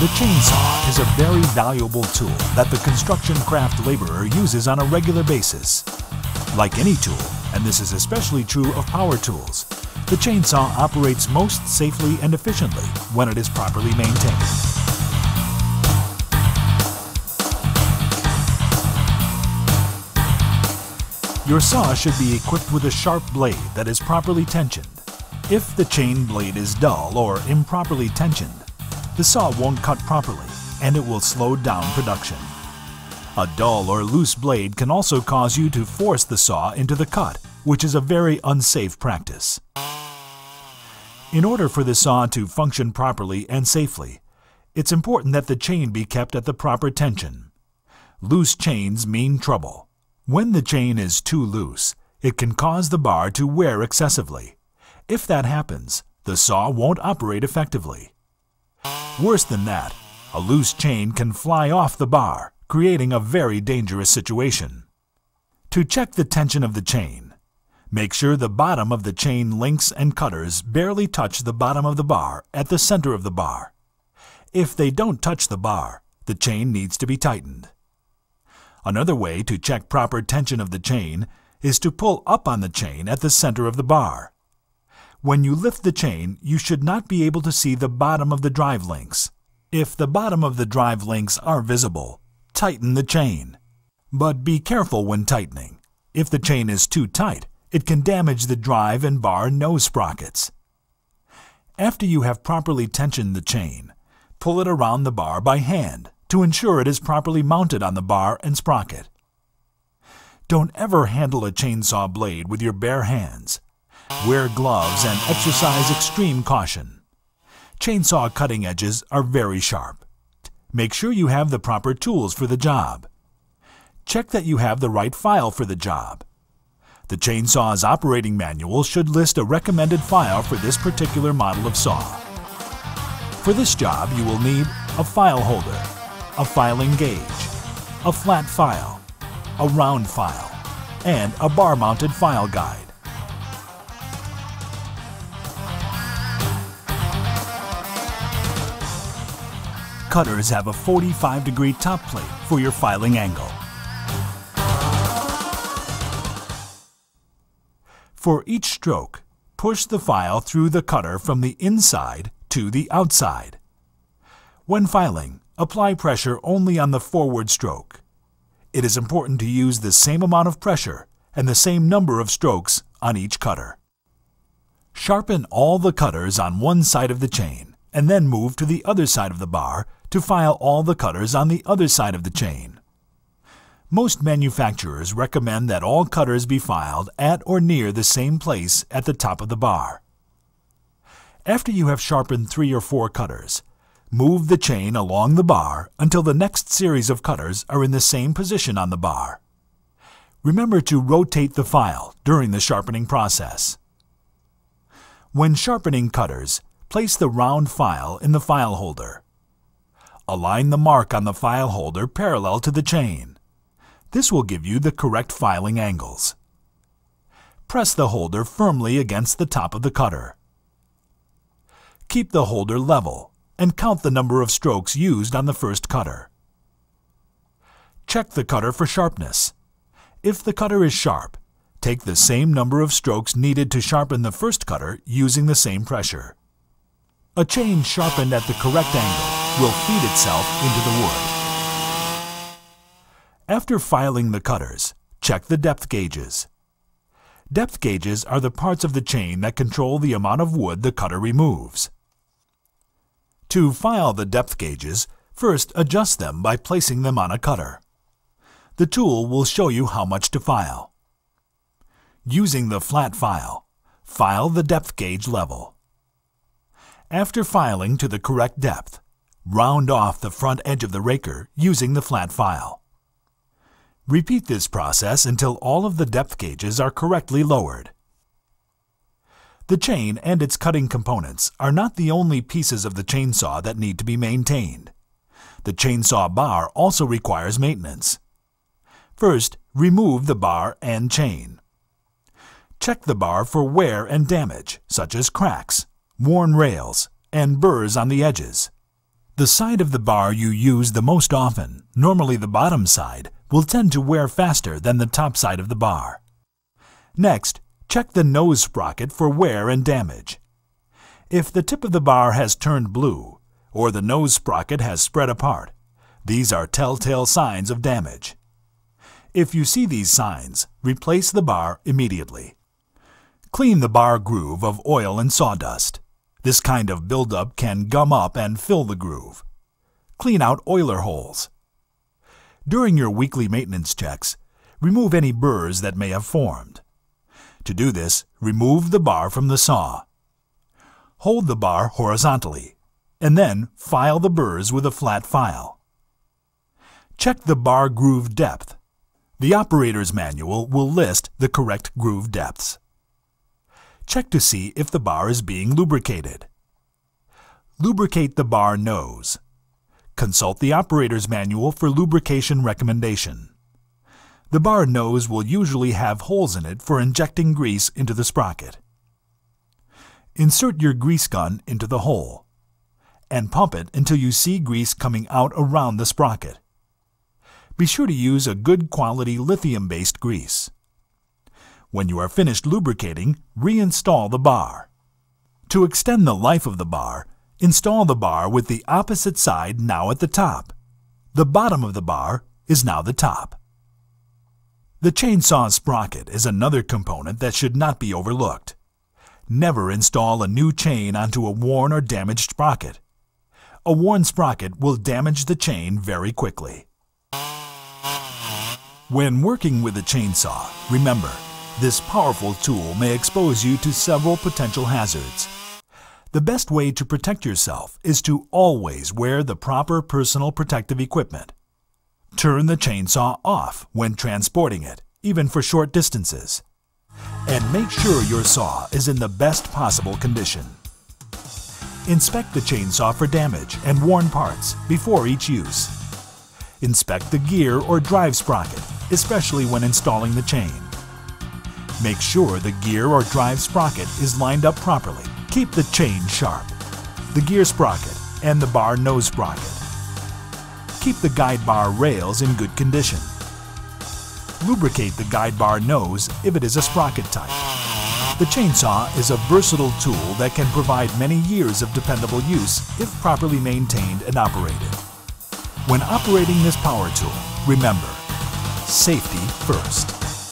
The chainsaw is a very valuable tool that the construction craft laborer uses on a regular basis. Like any tool, and this is especially true of power tools, the chainsaw operates most safely and efficiently when it is properly maintained. Your saw should be equipped with a sharp blade that is properly tensioned. If the chain blade is dull or improperly tensioned, the saw won't cut properly and it will slow down production. A dull or loose blade can also cause you to force the saw into the cut, which is a very unsafe practice. In order for the saw to function properly and safely, it's important that the chain be kept at the proper tension. Loose chains mean trouble. When the chain is too loose, it can cause the bar to wear excessively. If that happens, the saw won't operate effectively. Worse than that, a loose chain can fly off the bar, creating a very dangerous situation. To check the tension of the chain, make sure the bottom of the chain links and cutters barely touch the bottom of the bar at the center of the bar. If they don't touch the bar, the chain needs to be tightened. Another way to check proper tension of the chain is to pull up on the chain at the center of the bar. When you lift the chain, you should not be able to see the bottom of the drive links. If the bottom of the drive links are visible, tighten the chain. But be careful when tightening. If the chain is too tight, it can damage the drive and bar nose sprockets. After you have properly tensioned the chain, pull it around the bar by hand to ensure it is properly mounted on the bar and sprocket. Don't ever handle a chainsaw blade with your bare hands. Wear gloves and exercise extreme caution. Chainsaw cutting edges are very sharp. Make sure you have the proper tools for the job. Check that you have the right file for the job. The chainsaw's operating manual should list a recommended file for this particular model of saw. For this job, you will need a file holder, a filing gauge, a flat file, a round file, and a bar-mounted file guide. Cutters have a 45-degree top plate for your filing angle. For each stroke, push the file through the cutter from the inside to the outside. When filing, apply pressure only on the forward stroke. It is important to use the same amount of pressure and the same number of strokes on each cutter. Sharpen all the cutters on one side of the chain and then move to the other side of the bar to file all the cutters on the other side of the chain. Most manufacturers recommend that all cutters be filed at or near the same place at the top of the bar. After you have sharpened 3 or 4 cutters, move the chain along the bar until the next series of cutters are in the same position on the bar. Remember to rotate the file during the sharpening process. When sharpening cutters, place the round file in the file holder. Align the mark on the file holder parallel to the chain. This will give you the correct filing angles. Press the holder firmly against the top of the cutter. Keep the holder level and count the number of strokes used on the first cutter. Check the cutter for sharpness. If the cutter is sharp, take the same number of strokes needed to sharpen the first cutter using the same pressure. A chain sharpened at the correct angle will feed itself into the wood. After filing the cutters, check the depth gauges. Depth gauges are the parts of the chain that control the amount of wood the cutter removes. To file the depth gauges, first adjust them by placing them on a cutter. The tool will show you how much to file. Using the flat file, file the depth gauge level. After filing to the correct depth, round off the front edge of the raker using the flat file. Repeat this process until all of the depth gauges are correctly lowered. The chain and its cutting components are not the only pieces of the chainsaw that need to be maintained. The chainsaw bar also requires maintenance. First, remove the bar and chain. Check the bar for wear and damage, such as cracks, worn rails, and burrs on the edges. The side of the bar you use the most often, normally the bottom side, will tend to wear faster than the top side of the bar. Next, check the nose sprocket for wear and damage. If the tip of the bar has turned blue, or the nose sprocket has spread apart, these are telltale signs of damage. If you see these signs, replace the bar immediately. Clean the bar groove of oil and sawdust. This kind of buildup can gum up and fill the groove. Clean out oiler holes. During your weekly maintenance checks, remove any burrs that may have formed. To do this, remove the bar from the saw. Hold the bar horizontally, and then file the burrs with a flat file. Check the bar groove depth. The operator's manual will list the correct groove depths. Check to see if the bar is being lubricated. Lubricate the bar nose. Consult the operator's manual for lubrication recommendation. The bar nose will usually have holes in it for injecting grease into the sprocket. Insert your grease gun into the hole and pump it until you see grease coming out around the sprocket. Be sure to use a good quality lithium-based grease. When you are finished lubricating, reinstall the bar. To extend the life of the bar, install the bar with the opposite side now at the top. The bottom of the bar is now the top. The chainsaw sprocket is another component that should not be overlooked. Never install a new chain onto a worn or damaged sprocket. A worn sprocket will damage the chain very quickly. When working with a chainsaw, remember, this powerful tool may expose you to several potential hazards. The best way to protect yourself is to always wear the proper personal protective equipment. Turn the chainsaw off when transporting it, even for short distances. And make sure your saw is in the best possible condition. Inspect the chainsaw for damage and worn parts before each use. Inspect the gear or drive sprocket, especially when installing the chain. Make sure the gear or drive sprocket is lined up properly. Keep the chain sharp, the gear sprocket, and the bar nose sprocket. Keep the guide bar rails in good condition. Lubricate the guide bar nose if it is a sprocket type. The chainsaw is a versatile tool that can provide many years of dependable use if properly maintained and operated. When operating this power tool, remember, safety first.